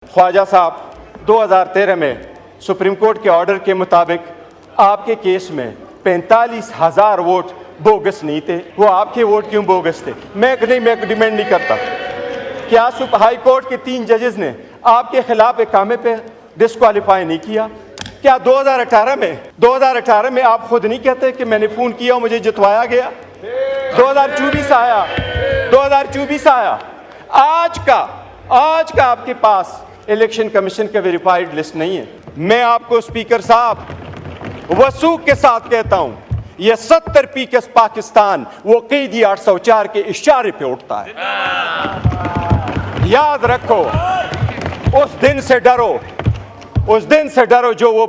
ख्वाजा साहब 2013 में supreme court के order के मुताबिक आपके केस में 45,000 वोट बोगस नहीं थे। वो आपके वोट क्यों बोगस थे? मैं डिमांड नहीं करता। क्या हाई कोर्ट के 3 जजेस ने आपके खिलाफ इकामे पे डिस्क्वालीफाई नहीं किया? क्या 2018 में आप खुद नहीं कहते कि मैंने फोन किया और मुझे जितवाया गया? 2024 आया। आज का आपके पास इलेक्शन कमीशन का वेरीफाइड लिस्ट नहीं है। मैं आपको स्पीकर साहब वसूख के साथ कहता हूं, यह 70 पीकस पाकिस्तान वो कैदी 804 के इशारे पे उठता है। याद रखो, उस दिन से डरो जो वो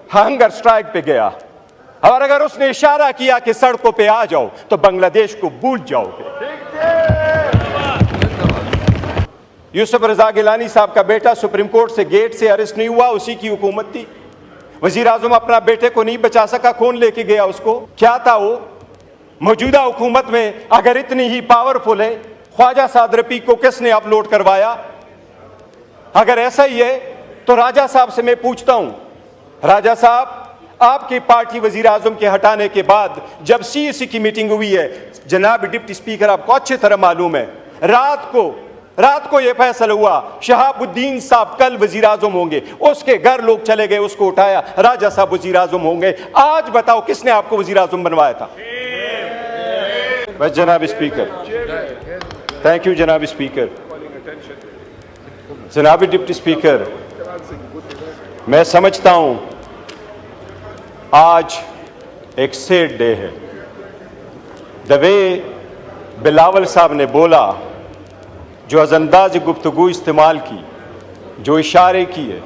हंगर स्ट्राइक पे गया। और अगर उसने इशारा किया कि सड़कों पे आ जाओ तो बांग्लादेश को भूल जाओगे। यूसुफ रजा गिलानी साहब का बेटा सुप्रीम कोर्ट से गेट से अरेस्ट नहीं हुआ, उसी की हुकूमत थी। वजीर आजम अपना बेटे को नहीं बचा सका, कौन लेके गया उसको? क्या था वो? मौजूदा हुकूमत में अगर इतनी ही पावरफुल है, ख्वाजा साद रफीक को किसने अपलोड करवाया? अगर ऐसा ही है तो राजा साहब से मैं पूछता हूं, राजा साहब आपकी पार्टी वजीर आजम के हटाने के बाद जब CEC की मीटिंग हुई है, जनाब डिप्टी स्पीकर आपको अच्छी तरह मालूम है, रात को यह फैसला हुआ शहाबुद्दीन साहब कल वजीर आजम होंगे। उसके घर लोग चले गए, उसको उठाया, राजा साहब वजीर आजम होंगे। आज बताओ किसने आपको वजीर आजम बनवाया था? बस जनाब स्पीकर, थैंक यू जनाब स्पीकर। जनाब डिप्टी स्पीकर, मैं समझता हूं आज एक सैड डे है। द वे बिलावल साहब ने बोला, जो अजंदाज गुफ्तगू इस्तेमाल की, जो इशारे किए,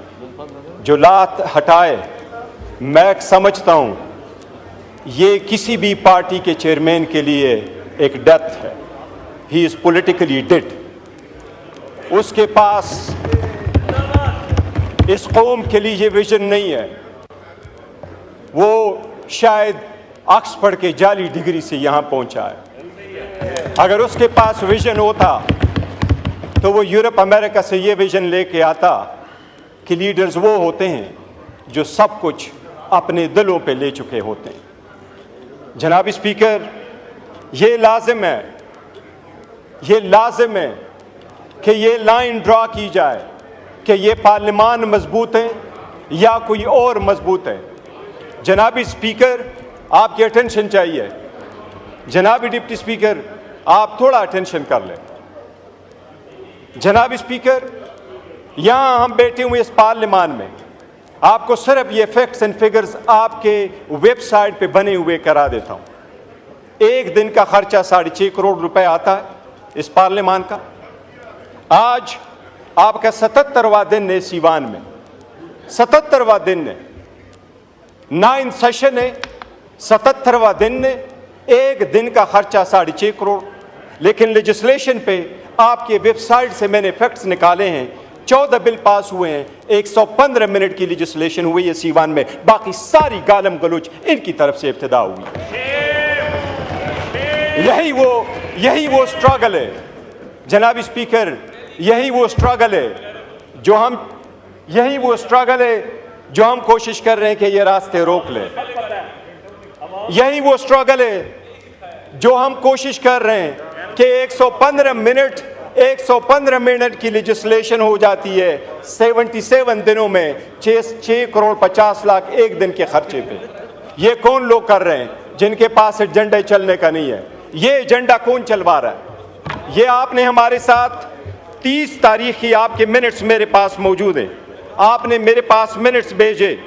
जो लात हटाए, मैं समझता हूं ये किसी भी पार्टी के चेयरमैन के लिए एक डेथ है। He is politically dead. उसके पास इस कौम के लिए ये विजन नहीं है। वो शायद ऑक्सफोर्ड के जाली डिग्री से यहां पहुंचा है। अगर उसके पास विजन होता तो वो यूरोप अमेरिका से ये विजन लेके आता कि लीडर्स वो होते हैं जो सब कुछ अपने दिलों पे ले चुके होते हैं। जनाब स्पीकर, ये लाजिम है कि ये लाइन ड्रा की जाए कि ये पार्लियामान मजबूत है या कोई और मजबूत है। जनाब स्पीकर, आपकी अटेंशन चाहिए। जनाब डिप्टी स्पीकर, आप थोड़ा अटेंशन कर लें। जनाब स्पीकर, यहां हम बैठे हुए इस पार्लियामान में आपको सिर्फ ये फैक्ट्स एंड फिगर्स आपके वेबसाइट पे बने हुए करा देता हूं। एक दिन का खर्चा 6.5 करोड़ रुपए आता है इस पार्लियामान का। आज आपका 77वां दिन है सीवान में, 77वां दिन है, 9th सेशन है, 77वां दिन है। एक दिन का खर्चा 6.5 करोड़। लेकिन लेजिस्लेशन पे आपके वेबसाइट से मैंने फैक्ट्स निकाले हैं, 14 बिल पास हुए हैं, 115 मिनट की लेजिस्लेशन हुई है सीवान में। बाकी सारी गालम गलोच इनकी तरफ से इब्तिदा हुई। यही वो स्ट्रगल है जनाब स्पीकर, यही वो स्ट्रगल है जो हम कोशिश कर रहे हैं कि ये रास्ते रोक लें। यही वो स्ट्रगल है जो हम कोशिश कर रहे हैं कि 115 मिनट की लेजिस्लेशन हो जाती है 77 दिनों में 6 करोड़ 50 लाख एक दिन के खर्चे पे। ये कौन लोग कर रहे हैं जिनके पास एजेंडा चलने का नहीं है? ये एजेंडा कौन चलवा रहा है? ये आपने हमारे साथ 30 तारीख की आपके मिनट्स मेरे पास मौजूद है। आपने मेरे पास मिनट्स भेजे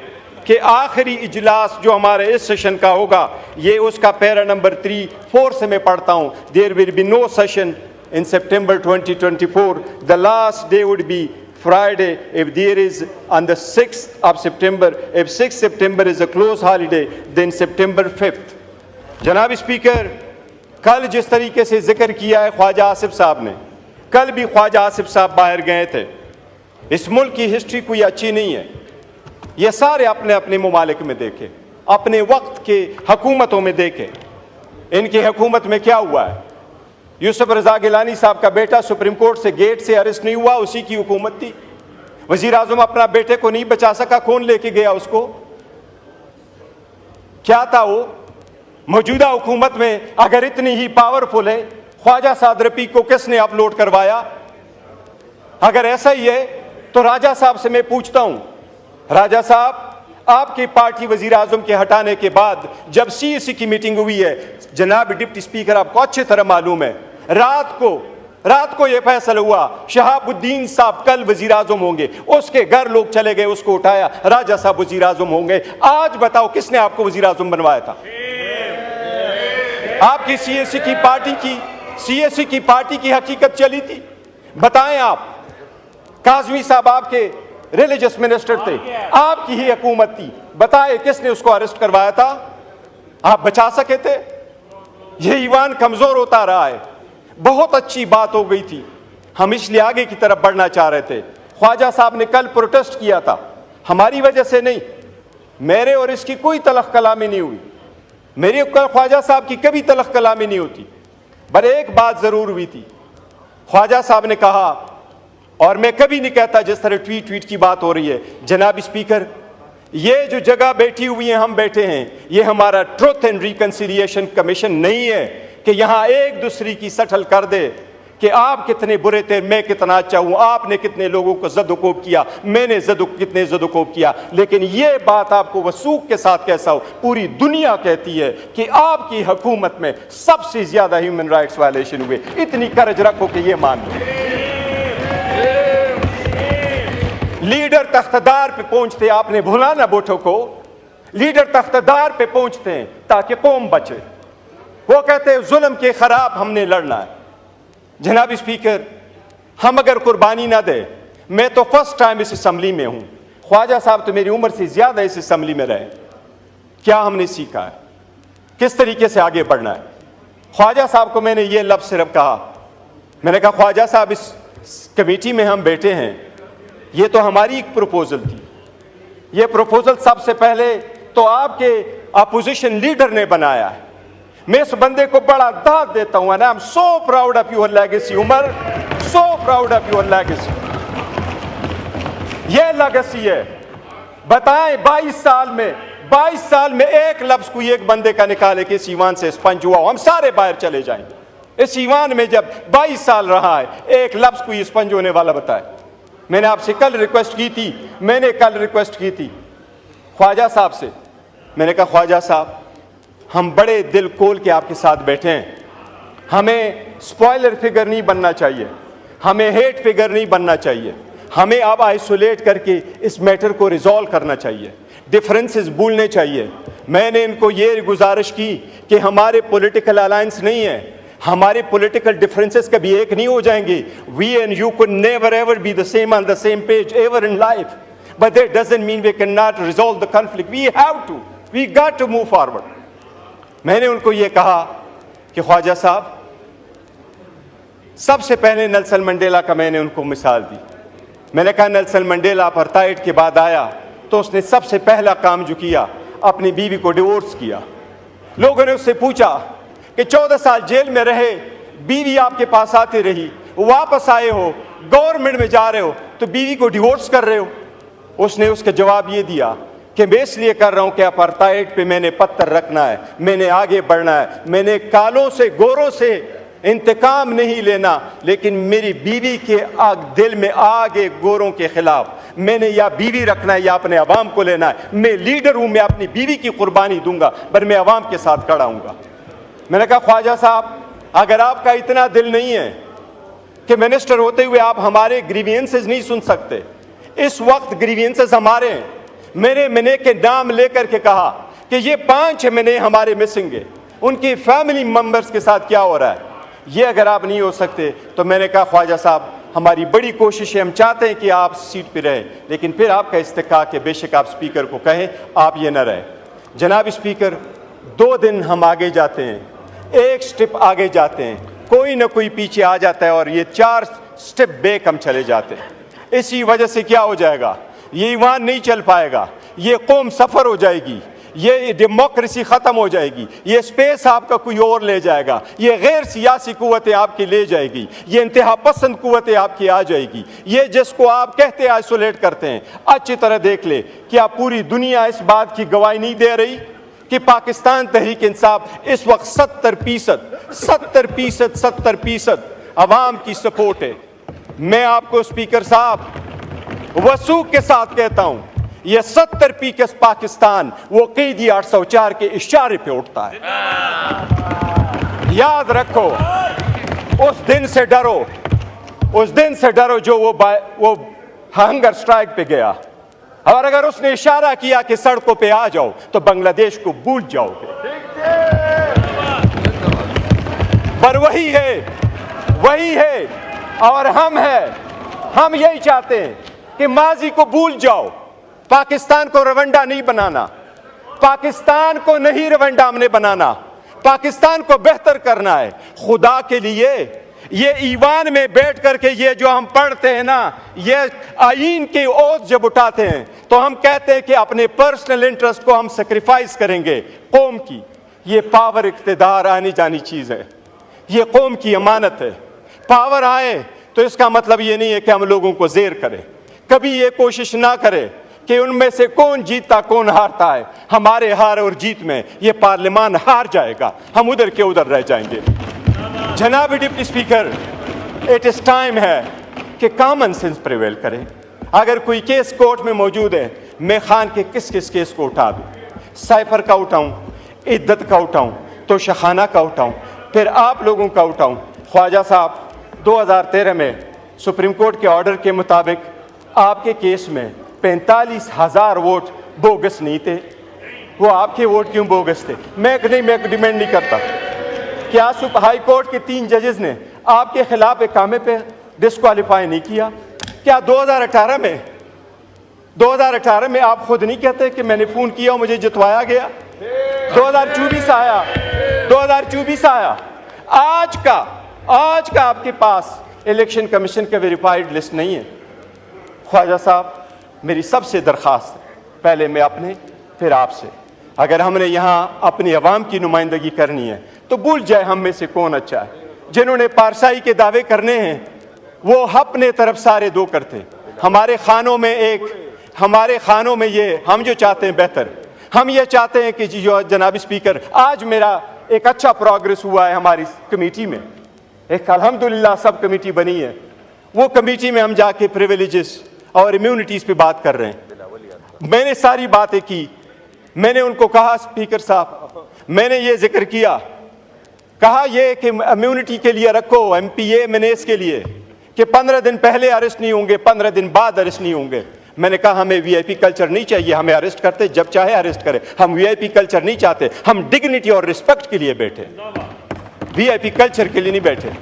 कि आखिरी इजलास जो हमारे इस सेशन का होगा, ये उसका पैरा नंबर 3-4 से मैं पढ़ता हूं। There will be no session in September 2024. The last day would be Friday if there is on the 6th of September. If 6th September is a close holiday, then September 5th. जनाब speaker, कल जिस तरीके से जिक्र किया है ख्वाजा आसिफ साहब ने, कल भी ख्वाजा आसिफ साहब बाहर गए थे। इस मुल्क की हिस्ट्री कोई अच्छी नहीं है। ये सारे अपने अपने ममालिक में देखे, अपने वक्त के हुकूमतों में देखे, इनकी हुकूमत में क्या हुआ है। यूसुफ रजा गिलानी साहब का बेटा सुप्रीम कोर्ट से गेट से अरेस्ट नहीं हुआ, उसी की हुकूमत थी। वजीर आजम अपना बेटे को नहीं बचा सका, कौन लेके गया उसको? क्या था वो? मौजूदा हुकूमत में अगर इतनी ही पावरफुल है, ख्वाजा साद रफीक को किसने अपलोड करवाया? अगर ऐसा ही है तो राजा साहब से मैं पूछता हूं, राजा साहब आपकी पार्टी वजीर आजम के हटाने के बाद जब सीएसी की मीटिंग हुई है, जनाब डिप्टी स्पीकर आपको अच्छी तरह मालूम है, रात को यह फैसला हुआ शहाबुद्दीन साहब कल वजीर आजम होंगे, उसके घर लोग चले गए, उसको उठाया, राजा साहब वजीर आजम होंगे। आज बताओ किसने आपको वजीर आजम बनवाया था? आपकी सीएसी की पार्टी की हकीकत चली थी। बताएं आप, काजमी साहब आपके रिलीजियस मिनिस्टर थे, आपकी ही हुकूमत थी, बताएं किसने उसको अरेस्ट करवाया था? आप बचा सके थे? यह ईमान कमजोर होता रहा है। बहुत अच्छी बात हो गई थी, हम इसलिए आगे की तरफ बढ़ना चाह रहे थे। ख्वाजा साहब ने कल प्रोटेस्ट किया था, हमारी वजह से नहीं, मेरे और इसकी कोई तलख कलामी नहीं हुई, मेरी ख्वाजा साहब की कभी तलख कलामी नहीं होती। पर एक बात जरूर हुई थी, ख्वाजा साहब ने कहा, और मैं कभी नहीं कहता जिस तरह ट्वीट की बात हो रही है, जनाब स्पीकर ये जो जगह बैठी हुई है, हम बैठे हैं, ये हमारा ट्रुथ एंड रिकंसिलिएशन कमीशन नहीं है कि यहां एक दूसरे की सटल कर दे कि आप कितने बुरे थे, मैं कितना अच्छा हूं, आपने कितने लोगों को जदोकोब किया, मैंने कितने जदोकोब किया। लेकिन यह बात आपको वसूख के साथ कैसा हो, पूरी दुनिया कहती है कि आपकी हुकूमत में सबसे ज्यादा ह्यूमन राइट्स वायलेशन हुए। इतनी करज रखो कि यह मान लो। लीडर तख्तदार पे पहुंचते, आपने भूला ना भुट्टो को, लीडर तख्तदार पे पहुंचते हैं ताकि कौम बचे। वो कहते हैं जुल्म के खिलाफ हमने लड़ना है। जनाब स्पीकर, हम अगर कुर्बानी ना दे, मैं तो फर्स्ट टाइम इस असम्बली में हूं, ख्वाजा साहब तो मेरी उम्र से ज्यादा इस असम्बली में रहे, क्या हमने सीखा है, किस तरीके से आगे बढ़ना है? ख्वाजा साहब को मैंने ये लफ्ज सिर्फ कहा, मैंने कहा ख्वाजा साहब इस कमेटी में हम बैठे हैं, ये तो हमारी एक प्रपोजल थी, ये प्रपोजल सबसे पहले तो आपके अपोजिशन लीडर ने बनाया है। मैं इस बंदे को बड़ा दाद देता हूं, I am so proud of your legacy Omar, so proud of your legacy. ये लेगेसी है। बताएं 22 साल में एक लफ्ज कोई एक बंदे का निकाले कि इस ईवान से स्पंज हुआ, हम सारे बाहर चले जाएंगे। इस ईवान में जब 22 साल रहा है, एक लफ्ज कोई स्पंज होने वाला बताए। मैंने आपसे कल रिक्वेस्ट की थी ख्वाजा साहब से, मैंने कहा ख्वाजा साहब हम बड़े दिल खोल के आपके साथ बैठे हैं, हमें स्पॉइलर फिगर नहीं बनना चाहिए, हमें हेट फिगर नहीं बनना चाहिए, हमें अब आइसोलेट करके इस मैटर को रिजॉल्व करना चाहिए, डिफरेंसेस भूलने चाहिए। मैंने इनको ये गुजारिश की कि हमारे पॉलिटिकल अलायंस नहीं है, हमारे पॉलिटिकल डिफरेंसेस कभी एक नहीं हो जाएंगे। We and you could never ever be the same on the same page ever in life, but that doesn't mean we can not resolve the conflict, we got to move forward. मैंने उनको ये कहा कि ख्वाजा साहब, सबसे पहले Nelson Mandela का मैंने उनको मिसाल दी। मैंने कहा नेल्सन मंडेला अपार्थाइड के बाद आया तो उसने सबसे पहला काम जो किया, अपनी बीवी को डिवोर्स किया। लोगों ने उससे पूछा कि 14 साल जेल में रहे, बीवी आपके पास आती रही, वापस आए हो, गवर्नमेंट में जा रहे हो, तो बीवी को डिवोर्स कर रहे हो। उसने उसका जवाब ये दिया कि मैं इसलिए कर रहा हूं कि अपार्थाइड पे मैंने पत्थर रखना है, मैंने आगे बढ़ना है, मैंने कालों से गोरों से इंतकाम नहीं लेना, लेकिन मेरी बीवी के दिल में आगे गोरों के खिलाफ मैंने या बीवी रखना है या अपने अवाम को लेना है। मैं लीडर हूं, मैं अपनी बीवी की कुर्बानी दूंगा, पर मैं अवाम के साथ खड़ा हूंगा। मैंने कहा ख्वाजा साहब, अगर आपका इतना दिल नहीं है कि मिनिस्टर होते हुए आप हमारे ग्रीवियंसेस नहीं सुन सकते, इस वक्त ग्रीवियंसेस हमारे हैं। मेरे महीने के नाम लेकर के कहा कि ये 5 महीने हमारे मिसिंग है, उनकी फैमिली मेंबर्स के साथ क्या हो रहा है, ये अगर आप नहीं हो सकते तो मैंने कहा ख्वाजा साहब, हमारी बड़ी कोशिश है, हम चाहते हैं कि आप सीट पे रहें, लेकिन फिर आपका इस्तेकाक है, बेशक आप स्पीकर को कहें आप ये न रहें। जनाब स्पीकर, 2 दिन हम आगे जाते हैं, एक स्टेप आगे जाते हैं, कोई ना कोई पीछे आ जाता है और ये 4 स्टेप बैक हम चले जाते हैं। इसी वजह से क्या हो जाएगा, ये ईमान नहीं चल पाएगा, ये कौम सफर हो जाएगी, ये डेमोक्रेसी ख़त्म हो जाएगी, ये स्पेस आपका कोई और ले जाएगा, ये गैर सियासी कुव्वतें आपकी ले जाएगी, ये इंतहा पसंद कुव्वतें आपकी आ जाएगी। ये जिसको आप कहते हैं आइसोलेट करते हैं, अच्छी तरह देख ले कि आप पूरी दुनिया इस बात की गवाही नहीं दे रही कि पाकिस्तान तहरीक इंसाफ इस वक्त 70% अवाम की सपोर्ट है। मैं आपको स्पीकर साहब वसूख के साथ कहता हूं, ये 70% पाकिस्तान वो कैदी 804 के इशारे पे उठता है। याद रखो, उस दिन से डरो जो वो हंगर स्ट्राइक पे गया, और अगर उसने इशारा किया कि सड़कों पे आ जाओ तो बांग्लादेश को भूल जाओगे। पर वही है और हम यही चाहते हैं कि माजी को भूल जाओ, पाकिस्तान को रवंडा नहीं बनाना, पाकिस्तान को नहीं रवंडा हमने बनाना, पाकिस्तान को बेहतर करना है। खुदा के लिए ये ईवान में बैठ करके ये जो हम पढ़ते हैं ना, ये आईन की ओथ जब उठाते हैं तो हम कहते हैं कि अपने पर्सनल इंटरेस्ट को हम सेक्रीफाइस करेंगे कौम की। ये पावर इख्तिदार आनी जानी चीज़ है, ये कौम की अमानत है। पावर आए तो इसका मतलब ये नहीं है कि हम लोगों को जेर करें। कभी ये कोशिश ना करें कि उनमें से कौन जीतता कौन हारता है। हमारे हार और जीत में ये पार्लियामान हार जाएगा, हम उधर के उधर रह जाएंगे। जनाब deputy speaker, it is time है कि कॉमन सेंस प्रिवेल करें। अगर कोई केस कोर्ट में मौजूद है, मैं खान के किस किस केस को उठा दूँ? साइफर का उठाऊँ, इद्दत का उठाऊँ, तो शखाना का उठाऊँ, फिर आप लोगों का उठाऊँ। ख्वाजा साहब 2013 में सुप्रीम कोर्ट के ऑर्डर के मुताबिक आपके केस में 45,000 वोट बोगस नहीं थे। वो आपके वोट क्यों बोगस थे? मैं डिमांड नहीं करता। क्या हाई कोर्ट के 3 जजेस ने आपके खिलाफ इकामे पे डिस्क्वालीफाई नहीं किया? क्या 2018 में आप खुद नहीं कहते कि मैंने फ़ोन किया और मुझे जितवाया गया? 2024 आया। आज का आपके पास इलेक्शन कमीशन का वेरीफाइड लिस्ट नहीं है। ख्वाजा साहब, मेरी सबसे दरख्वास्त है, पहले मैं अपने फिर आपसे, अगर हमने यहाँ अपनी आवाम की नुमाइंदगी करनी है तो भूल जाए हम में से कौन अच्छा है। जिन्होंने पारसाई के दावे करने हैं वो अपने तरफ सारे दो करते। हमारे खानों में ये हम जो चाहते हैं बेहतर, हम ये चाहते हैं कि जो जनाब स्पीकर, आज मेरा एक अच्छा प्रोग्रेस हुआ है हमारी कमेटी में, एक अल्हम्दुलिल्लाह सब कमेटी बनी है। वो कमेटी में हम जाके प्रिविलेजेस और इम्यूनिटीज़ पे बात कर रहे हैं। मैंने सारी बातें की, मैंने उनको कहा स्पीकर साहब, मैंने ये जिक्र किया, कहा ये कि इम्यूनिटी के लिए रखो MPA मैनेज के लिए कि 15 दिन पहले अरेस्ट नहीं होंगे, 15 दिन बाद अरेस्ट नहीं होंगे। मैंने कहा हमें VIP कल्चर नहीं चाहिए, हमें अरेस्ट करते जब चाहे अरेस्ट करें, हम VIP कल्चर नहीं चाहते। हम डिग्निटी और रिस्पेक्ट के लिए बैठे, VIP कल्चर के लिए नहीं बैठे।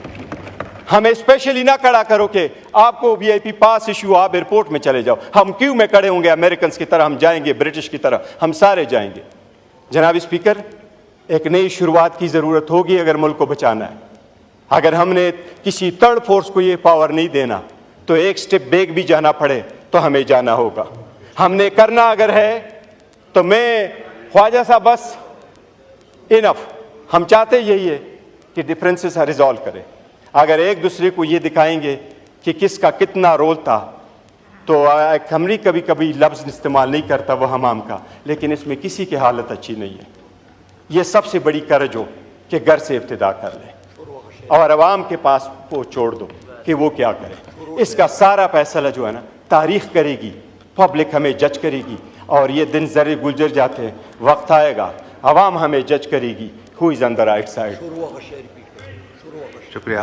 हमें स्पेशली ना खड़ा करो कि आपको VIP पास इशू, आप एयरपोर्ट में चले जाओ। हम क्यों में खड़े होंगे अमेरिकन की तरह? हम जाएंगे, ब्रिटिश की तरह, हम सारे जाएंगे। जनाब स्पीकर, एक नई शुरुआत की ज़रूरत होगी अगर मुल्क को बचाना है। अगर हमने किसी थर्ड फोर्स को ये पावर नहीं देना तो एक स्टेप बैक भी जाना पड़े तो हमें जाना होगा। हमने करना अगर है तो मैं ख्वाजा साहब बस इनफ, हम चाहते यही है कि डिफरेंसेस रिजॉल्व करें। अगर एक दूसरे को ये दिखाएंगे कि किसका कितना रोल था तो हमरी कभी कभी लफ्ज़ इस्तेमाल नहीं करता वो हमाम का, लेकिन इसमें किसी की हालत अच्छी नहीं है। ये सबसे बड़ी कर्ज हो कि घर से इब्तिदा कर लें और आवाम के पास वो छोड़ दो कि वो क्या करे। इसका सारा फैसला जो है ना तारीख़ करेगी, पब्लिक हमें जज करेगी, और ये दिन ज़रे गुजर जाते हैं, वक्त आएगा आवाम हमें जज करेगी who is on the right side. शुक्रिया।